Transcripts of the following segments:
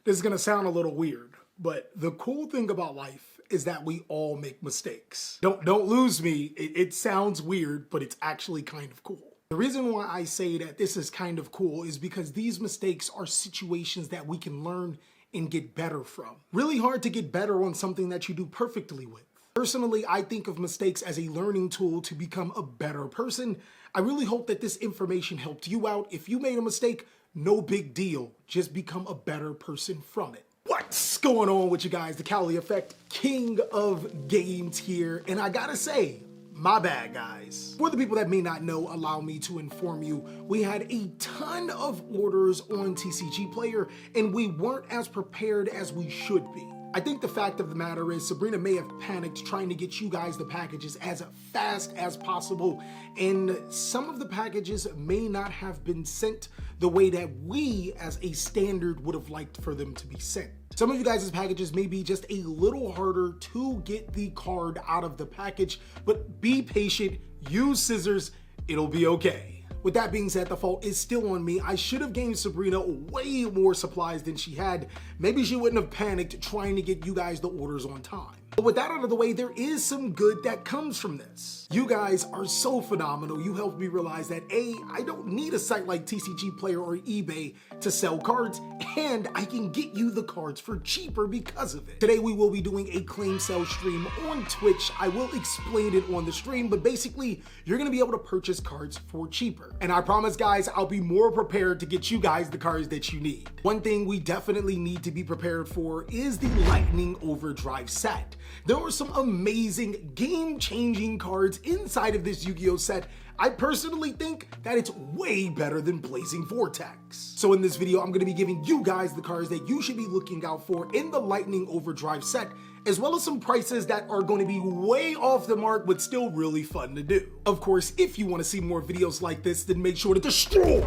This is gonna sound a little weird, but the cool thing about life is that we all make mistakes. Don't lose me. It sounds weird, but it's actually kind of cool. The reason why I say that this is kind of cool is because these mistakes are situations that we can learn and get better from. Really hard to get better on something that you do perfectly with. Personally, I think of mistakes as a learning tool to become a better person. I really hope that this information helped you out. If you made a mistake, no big deal. Just become a better person from it. What's going on with you guys? TheCaliEffect, king of games here. And I gotta say, my bad, guys. For the people that may not know, allow me to inform you, we had a ton of orders on TCG Player, and we weren't as prepared as we should be. I think the fact of the matter is Sabrina may have panicked trying to get you guys the packages as fast as possible, and some of the packages may not have been sent the way that we as a standard would have liked for them to be sent. Some of you guys' packages may be just a little harder to get the card out of the package, but be patient, use scissors, it'll be okay. With that being said, the fault is still on me. I should have gave Sabrina way more supplies than she had. Maybe she wouldn't have panicked trying to get you guys the orders on time. But with that out of the way, there is some good that comes from this. You guys are so phenomenal. You helped me realize that A, I don't need a site like TCG Player or eBay to sell cards, and I can get you the cards for cheaper because of it. Today we will be doing a claim sale stream on Twitch. I will explain it on the stream, but basically you're gonna be able to purchase cards for cheaper. And I promise guys, I'll be more prepared to get you guys the cards that you need. One thing we definitely need to be prepared for is the Lightning Overdrive set. There are some amazing game-changing cards inside of this Yu-Gi-Oh set. I personally think that it's way better than Blazing Vortex. So in this video, I'm gonna be giving you guys the cards that you should be looking out for in the Lightning Overdrive set, as well as some prices that are going to be way off the mark, but still really fun to do. Of course, if you want to see more videos like this, then make sure to destroy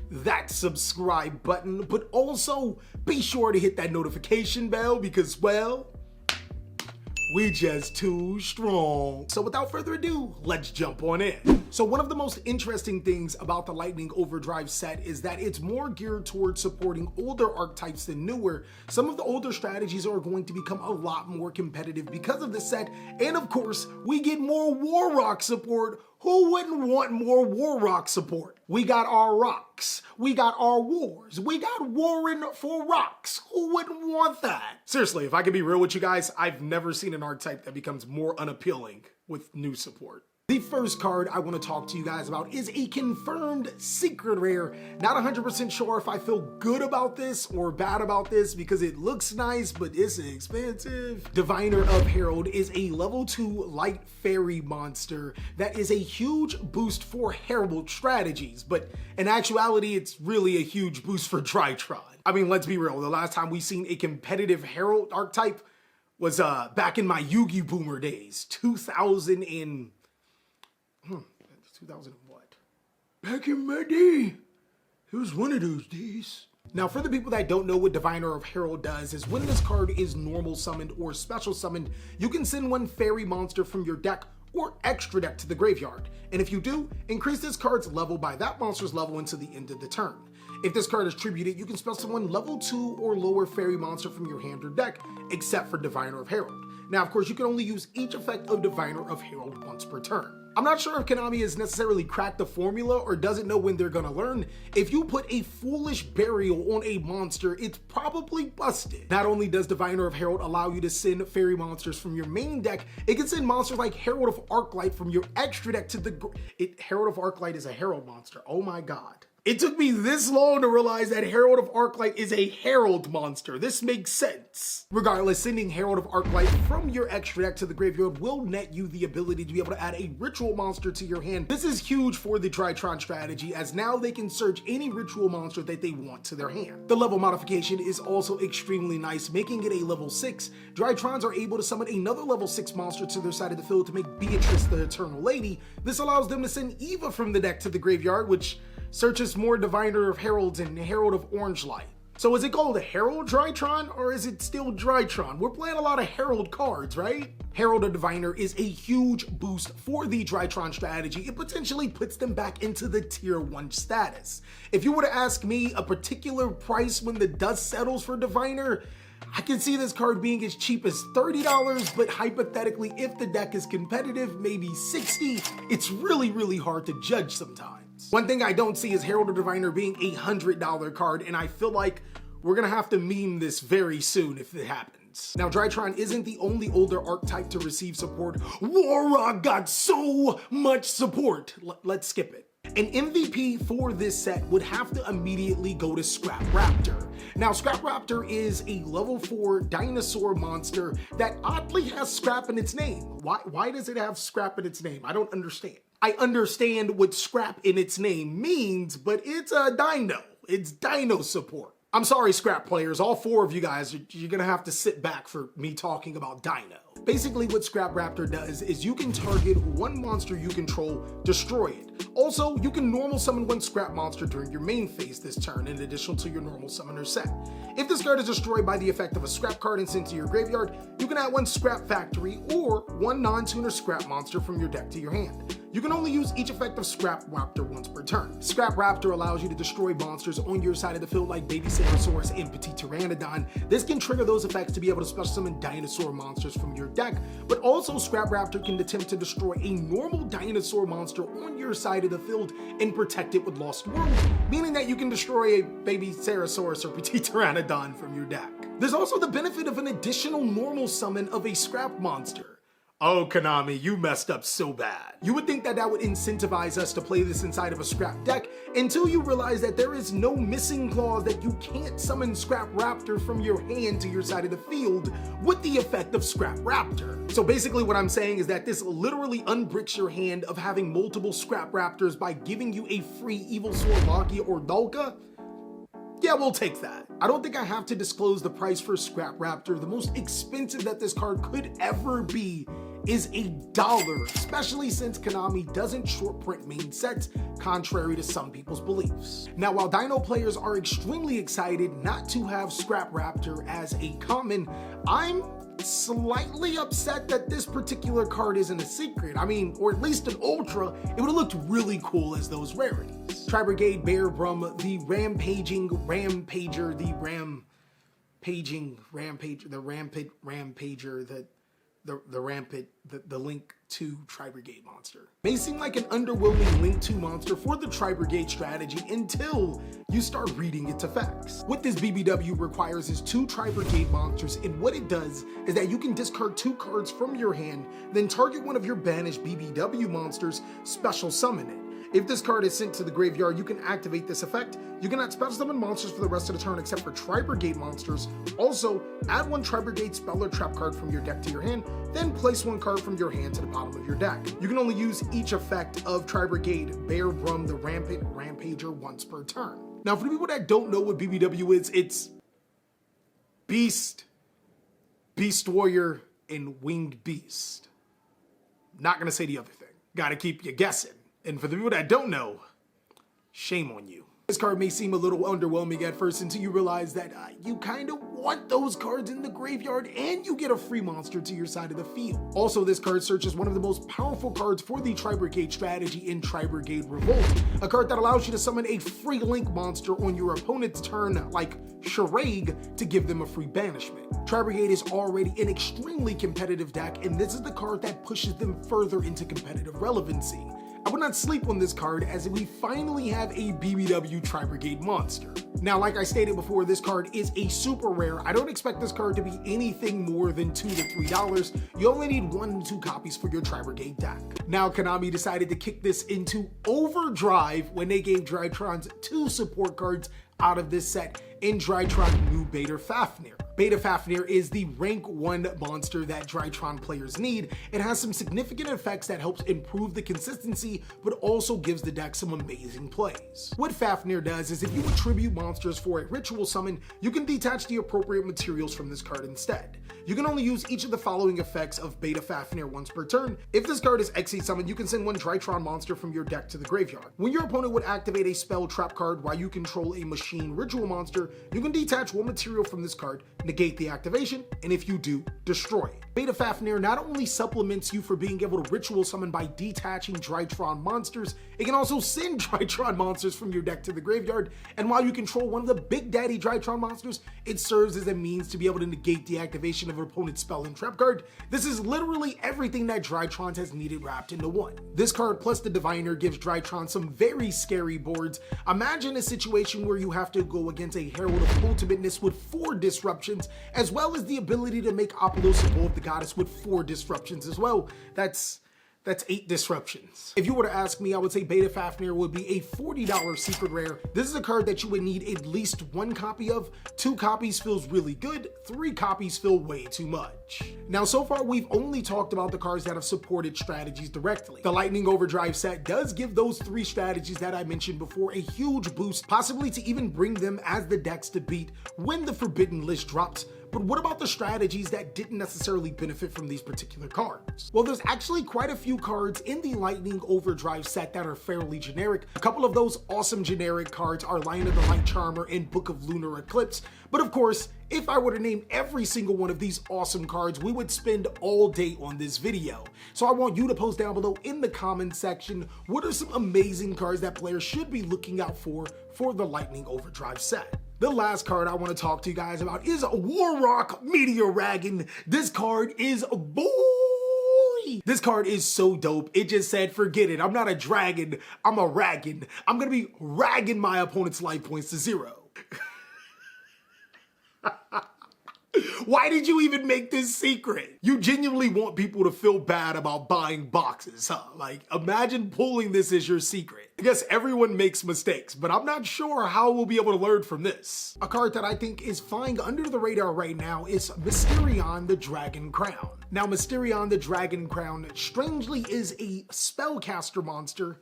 that subscribe button, but also be sure to hit that notification bell because, well, we just too strong. So without further ado, let's jump on in. So one of the most interesting things about the Lightning Overdrive set is that it's more geared towards supporting older archetypes than newer. Some of the older strategies are going to become a lot more competitive because of the set. And of course, we get more War Rock support. Who wouldn't want more War Rock support? We got our rocks, we got our wars, we got warring for rocks. Who wouldn't want that? Seriously, if I can be real with you guys, I've never seen an archetype that becomes more unappealing with new support. The first card I want to talk to you guys about is a confirmed secret rare. Not 100% sure if I feel good about this or bad about this because it looks nice, but it's expensive. Diviner of Herald is a level 2 light fairy monster that is a huge boost for Herald strategies, but in actuality, it's really a huge boost for Tritron. I mean, let's be real. The last time we seen a competitive Herald archetype was back in my Yu-Gi Boomer days, 2000 and what? Back in my day. It was one of those days. Now, for the people that don't know what Diviner of Herald does is when this card is normal summoned or special summoned, you can send one fairy monster from your deck or extra deck to the graveyard. And if you do, increase this card's level by that monster's level until the end of the turn. If this card is tributed, you can spell summon level 2 or lower fairy monster from your hand or deck, except for Diviner of Herald. Now, of course, you can only use each effect of Diviner of Herald once per turn. I'm not sure if Konami has necessarily cracked the formula or doesn't know when they're gonna learn. If you put a foolish burial on a monster, it's probably busted. Not only does Diviner of Herald allow you to send fairy monsters from your main deck, it can send monsters like Herald of Arclight from your extra deck to the... Herald of Arclight is a Herald monster, oh my god. It took me this long to realize that Herald of Arclight is a Herald monster. This makes sense. Regardless, sending Herald of Arclight from your extra deck to the graveyard will net you the ability to be able to add a ritual monster to your hand. This is huge for the Tritron strategy, as now they can search any ritual monster that they want to their hand. The level modification is also extremely nice, making it a level 6. Tritrons are able to summon another level 6 monster to their side of the field to make Beatrice the Eternal Lady. This allows them to send Eva from the deck to the graveyard, which searches more Diviner of Heralds and Herald of Orange Light. So is it called Herald Drytron or is it still Drytron? We're playing a lot of Herald cards, right? Herald of Diviner is a huge boost for the Drytron strategy. It potentially puts them back into the tier 1 status. If you were to ask me a particular price when the dust settles for Diviner, I can see this card being as cheap as $30, but hypothetically, if the deck is competitive, maybe $60. It's really hard to judge sometimes. One thing I don't see is Herald of Diviner being a $100 card, and I feel like we're gonna have to meme this very soon if it happens. Now, Drytron isn't the only older archetype to receive support. Warrock got so much support. Let's skip it. An MVP for this set would have to immediately go to Scrap Raptor. Now, Scrap Raptor is a level 4 dinosaur monster that oddly has scrap in its name. Why does it have scrap in its name? I don't understand. I understand what scrap in its name means, but it's a dino. It's dino support. I'm sorry, scrap players, all 4 of you guys, you're gonna have to sit back for me talking about dino. Basically, what Scrap Raptor does is you can target one monster you control, destroy it. Also, you can normal summon one scrap monster during your main phase this turn in addition to your normal summoner set. If this card is destroyed by the effect of a scrap card and sent to your graveyard, you can add one scrap factory or one non-tuner scrap monster from your deck to your hand. You can only use each effect of Scrap Raptor once per turn. Scrap Raptor allows you to destroy monsters on your side of the field like Baby Sabersaurus and Petite Pteranodon. This can trigger those effects to be able to special summon dinosaur monsters from your deck, but also Scrap Raptor can attempt to destroy a normal dinosaur monster on your side of the field and protect it with Lost World, meaning that you can destroy a Baby Sabersaurus or Petite Pteranodon from your deck. There's also the benefit of an additional normal summon of a scrap monster. Oh, Konami, you messed up so bad. You would think that that would incentivize us to play this inside of a scrap deck until you realize that there is no missing clause that you can't summon Scrap Raptor from your hand to your side of the field with the effect of Scrap Raptor. So basically what I'm saying is that this literally unbricks your hand of having multiple Scrap Raptors by giving you a free Evilsaur, Loki, or Dalka. Yeah, we'll take that. I don't think I have to disclose the price for Scrap Raptor. The most expensive that this card could ever be is $1, especially since Konami doesn't short print main sets, contrary to some people's beliefs. Now, while Dino players are extremely excited not to have Scrap Raptor as a common, I'm slightly upset that this particular card isn't a secret. I mean, or at least an ultra. It would have looked really cool as those rarities. TriBrigade, Bear Brum, the Rampaging Rampager, the Rampaging Rampager, the Rampant Rampager, the Link 2 TriBrigade monster. May seem like an underwhelming Link 2 monster for the TriBrigade strategy until you start reading its effects. What this BBW requires is 2 TriBrigade monsters, and what it does is that you can discard 2 cards from your hand, then target one of your banished BBW monsters, special summon it. If this card is sent to the graveyard, you can activate this effect. You cannot special summon monsters for the rest of the turn except for TriBrigade monsters. Also, add one TriBrigade spell or trap card from your deck to your hand, then place one card from your hand to the bottom of your deck. You can only use each effect of TriBrigade, Bear Brum, the Rampant Rampager once per turn. Now, for the people that don't know what BBW is, it's Beast, Beast Warrior, and Winged Beast. Not gonna say the other thing. Gotta keep you guessing. And for the people that don't know, shame on you. This card may seem a little underwhelming at first until you realize that you kind of want those cards in the graveyard and you get a free monster to your side of the field. Also, this card searches one of the most powerful cards for the TriBrigade strategy in TriBrigade Revolt, a card that allows you to summon a free Link monster on your opponent's turn, like Charade, to give them a free banishment. TriBrigade is already an extremely competitive deck, and this is the card that pushes them further into competitive relevancy. I would not sleep on this card as we finally have a BBW TriBrigade monster. Now, like I stated before, this card is a super rare. I don't expect this card to be anything more than $2 to $3. You only need 1 to 2 copies for your TriBrigade deck. Now, Konami decided to kick this into Overdrive when they gave Drytron's 2 support cards out of this set in Drytron New Beta Fafnir. Beta Fafnir is the rank 1 monster that Drytron players need. It has some significant effects that helps improve the consistency, but also gives the deck some amazing plays. What Fafnir does is if you attribute monsters for a ritual summon, you can detach the appropriate materials from this card instead. You can only use each of the following effects of Beta Fafnir once per turn. If this card is Xyz summoned, you can send one Drytron monster from your deck to the graveyard. When your opponent would activate a spell trap card while you control a machine ritual monster, you can detach one material from this card, negate the activation, and if you do, destroy it. Beta Fafnir not only supplements you for being able to ritual summon by detaching Drytron monsters, it can also send Drytron monsters from your deck to the graveyard, and while you control one of the Big Daddy Drytron monsters, it serves as a means to be able to negate the activation of an opponent's spell and trap card. This is literally everything that Drytron has needed wrapped into one. This card plus the Diviner gives Drytron some very scary boards. Imagine a situation where you have to go against a Herald of Ultimateness with 4 disruptions, as well as the ability to make Apolos a Bowl of the Goddess with 4 disruptions as well. That's 8 disruptions. If you were to ask me, I would say Beta Fafnir would be a $40 secret rare. This is a card that you would need at least 1 copy of. 2 copies feels really good, 3 copies feel way too much. Now, so far we've only talked about the cards that have supported strategies directly. The Lightning Overdrive set does give those 3 strategies that I mentioned before a huge boost, possibly to even bring them as the decks to beat when the Forbidden List drops. But what about the strategies that didn't necessarily benefit from these particular cards? Well, there's actually quite a few cards in the Lightning Overdrive set that are fairly generic. A couple of those awesome generic cards are Lion of the Light Charmer and Book of Lunar Eclipse. But of course, if I were to name every single one of these awesome cards, we would spend all day on this video. So I want you to post down below in the comments section, what are some amazing cards that players should be looking out for the Lightning Overdrive set? The last card I want to talk to you guys about is Warrock Meteor Wagon. This card is boy. This card is so dope. It just said, forget it. I'm not a dragon. I'm a raggin. I'm going to be ragging my opponent's life points to 0. Why did you even make this secret? You genuinely want people to feel bad about buying boxes, huh? Like, imagine pulling this as your secret. I guess everyone makes mistakes, but I'm not sure how we'll be able to learn from this. A card that I think is flying under the radar right now is Mysterion the Dragon Crown. Now, Mysterion the Dragon Crown strangely is a spellcaster monster.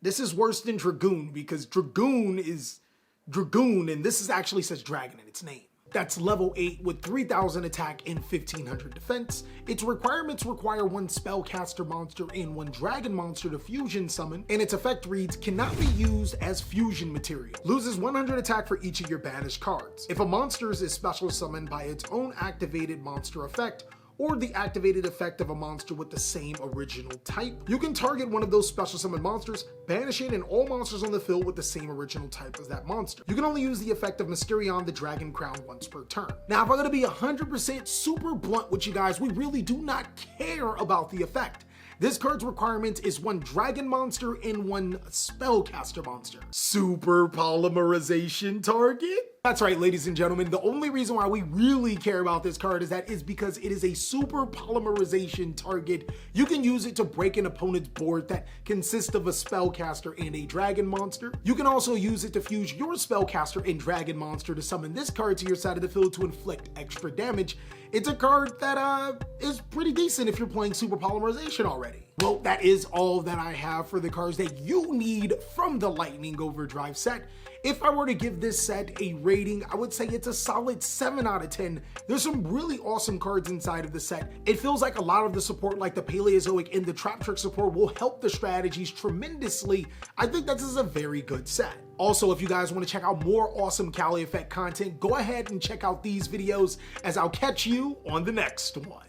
This is worse than Dragoon because Dragoon is Dragoon, and this actually says dragon in its name. That's level 8 with 3000 attack and 1500 defense. Its requirements require 1 spellcaster monster and 1 dragon monster to fusion summon, and its effect reads, cannot be used as fusion material. Loses 100 attack for each of your banished cards. If a monster is special summoned by its own activated monster effect, or the activated effect of a monster with the same original type, you can target one of those special summon monsters, banish it, and all monsters on the field with the same original type as that monster. You can only use the effect of Mysterion the Dragon Crown once per turn. Now, if I'm gonna be 100% super blunt with you guys, we really do not care about the effect. This card's requirement is 1 dragon monster and 1 spellcaster monster. Super polymerization target? That's right, ladies and gentlemen, the only reason why we really care about this card is because it is a super polymerization target. You can use it to break an opponent's board that consists of a spellcaster and a dragon monster. You can also use it to fuse your spellcaster and dragon monster to summon this card to your side of the field to inflict extra damage. It's a card that is pretty decent if you're playing super polymerization already. Well, that is all that I have for the cards that you need from the Lightning Overdrive set. If I were to give this set a rating, I would say it's a solid 7 out of 10. There's some really awesome cards inside of the set. It feels like a lot of the support, like the Paleozoic and the Trap Trick support, will help the strategies tremendously. I think this is a very good set. Also, if you guys want to check out more awesome TheCaliEffect content, go ahead and check out these videos, as I'll catch you on the next one.